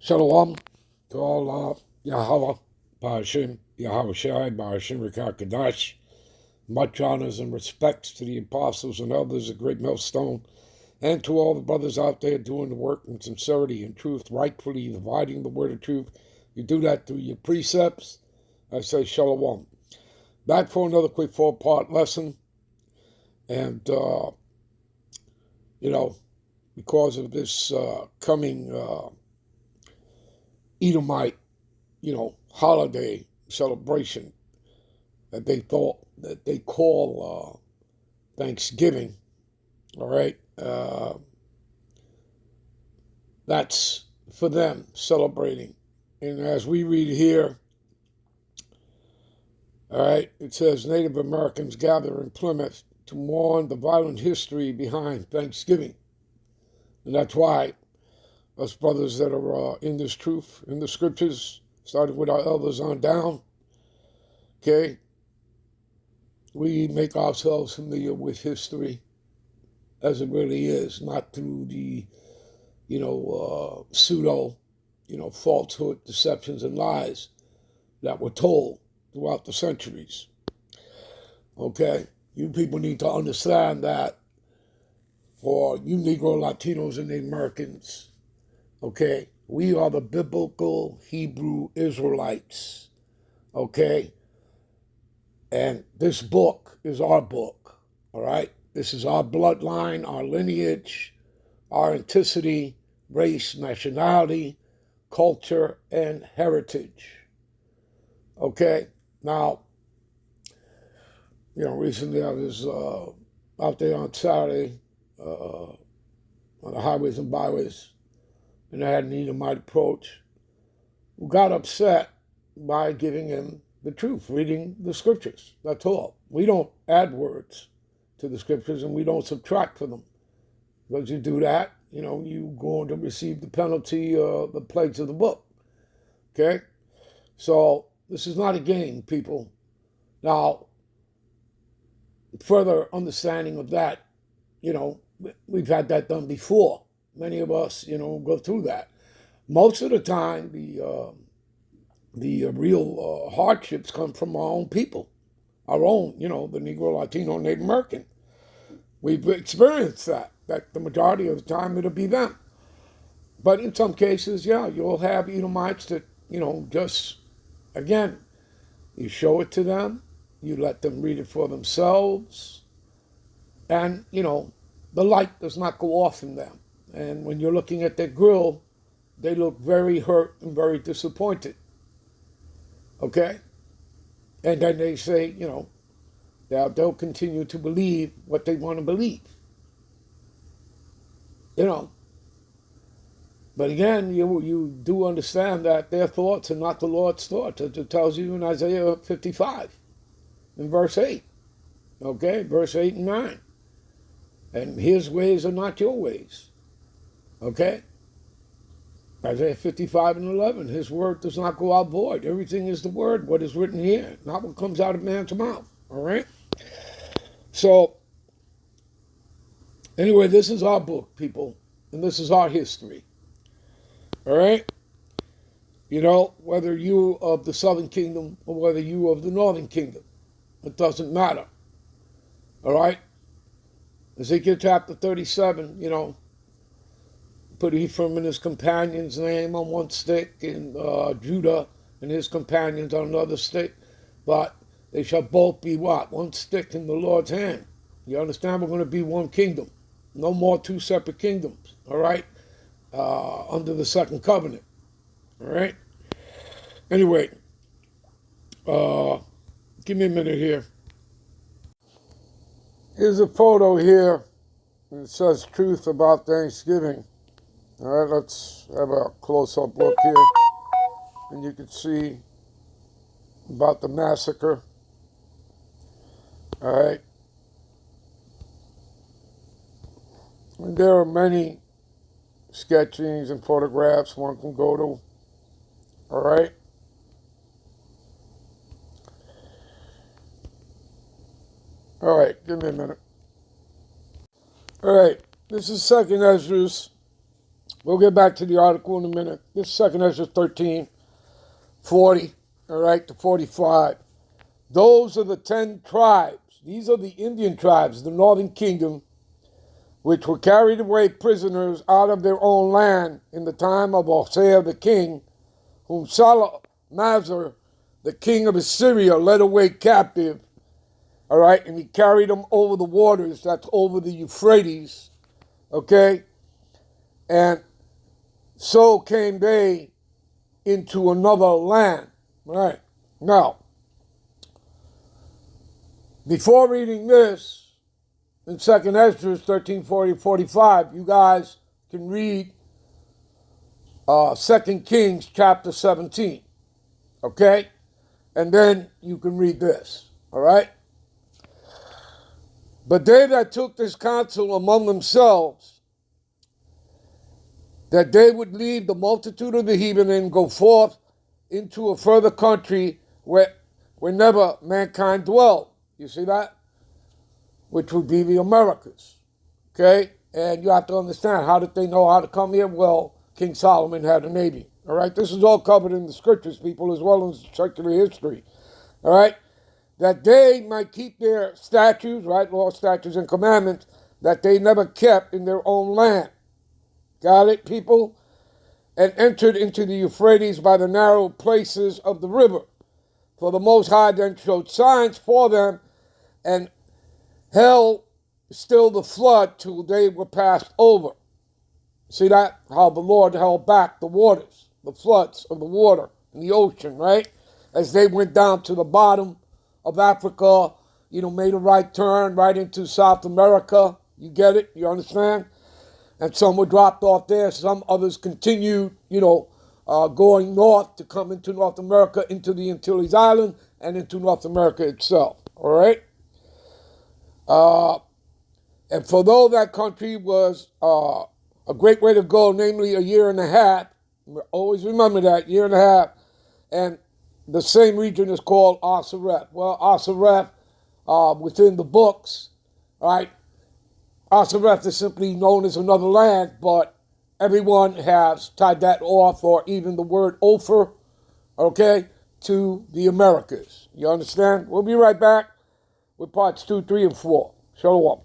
Shalom to all Yahweh, Ba'ashim, Yahweh Shai, Ba'ashim Rekakadash. Much honors and respects to the apostles and elders of Great Millstone, and to all the brothers out there doing the work in sincerity and truth, rightfully dividing the word of truth. You do that through your precepts. I say Shalom. Back for another quick 4-part lesson. And, because of this coming Edomite, holiday celebration that they call Thanksgiving, all right? That's for them celebrating. And as we read here, all right, it says Native Americans gather in Plymouth to mourn the violent history behind Thanksgiving. And that's why us brothers that are in this truth, in the scriptures, starting with our elders on down, okay, we make ourselves familiar with history as it really is, not through the, pseudo, falsehood, deceptions, and lies that were told throughout the centuries. Okay? You people need to understand that for you Negro, Latinos, and Native Americans, okay, we are the biblical Hebrew Israelites, okay? And this book is our book, all right? This is our bloodline, our lineage, our ethnicity, race, nationality, culture, and heritage, okay? Now, recently I was out there on Saturday on the highways and byways, and I had an Edomite approach who got upset by giving him the truth, reading the scriptures. That's all. We don't add words to the scriptures, and we don't subtract from them. Because you do that, you're going to receive the penalty of the plagues of the book. Okay? So this is not a game, people. Now, further understanding of that, we've had that done before. Many of us, go through that. Most of the time, the real hardships come from our own people, our own, the Negro, Latino, Native American. We've experienced that the majority of the time it'll be them. But in some cases, you'll have Edomites that, just, again, you show it to them, you let them read it for themselves, and, the light does not go off in them. And when you're looking at their grill, they look very hurt and very disappointed. Okay? And then they say, they'll continue to believe what they want to believe. But again, you do understand that their thoughts are not the Lord's thoughts, as it tells you in Isaiah 55, in verse 8. Okay? Verse 8 and 9. And his ways are not your ways. Okay? Isaiah 55 and 11, his word does not go out void. Everything is the word, what is written here, not what comes out of man's mouth. All right? So, anyway, this is our book, people, and this is our history. All right? Whether you of the southern kingdom or whether you of the northern kingdom, it doesn't matter. All right? Ezekiel chapter 37, put Ephraim and his companions' name on one stick, and Judah and his companions on another stick. But they shall both be what? One stick in the Lord's hand. You understand? We're going to be one kingdom. No more two separate kingdoms, all right? Under the second covenant, all right? Anyway, give me a minute here. Here's a photo here. It says truth about Thanksgiving. All right, let's have a close-up look here. And you can see about the massacre. All right. And there are many sketchings and photographs one can go to. All right. All right, give me a minute. All right, this is 2nd Esdras We'll get back to the article in a minute. This is 2 Ezra 13, 40, all right, to 45. Those are the 10 tribes. These are the Indian tribes, the northern kingdom, which were carried away prisoners out of their own land in the time of Hosea the king, whom Shalmaneser, the king of Assyria, led away captive. All right, and he carried them over the waters, that's over the Euphrates, okay? And so came they into another land. All right, now, before reading this, in 2 Ezra 13, 40, 45, you guys can read 2 Kings chapter 17, okay? And then you can read this, all right? But they that took this counsel among themselves, that they would leave the multitude of the heathen and go forth into a further country where never mankind dwelled. You see that? Which would be the Americas, okay? And you have to understand, how did they know how to come here? Well, King Solomon had a navy, all right? This is all covered in the scriptures, people, as well as secular history, all right? That they might keep their statutes, right, laws, statutes, and commandments that they never kept in their own land. Got it, people? And entered into the Euphrates by the narrow places of the river. For the Most High then showed signs for them, and held still the flood till they were passed over. See that? How the Lord held back the waters, the floods of the water in the ocean, right? As they went down to the bottom of Africa, made a right turn right into South America. You get it? You understand? And some were dropped off there. Some others continued, going north to come into North America, into the Antilles Island, and into North America itself. All right? And for though that country was a great way to go, namely a year and a half, always remember that, year and a half, and the same region is called Asareth. Well, Asareth, within the books, right, Asareth is simply known as another land, but everyone has tied that off, or even the word Ophir, okay, to the Americas. You understand? We'll be right back with parts 2, 3, and 4. Shalom.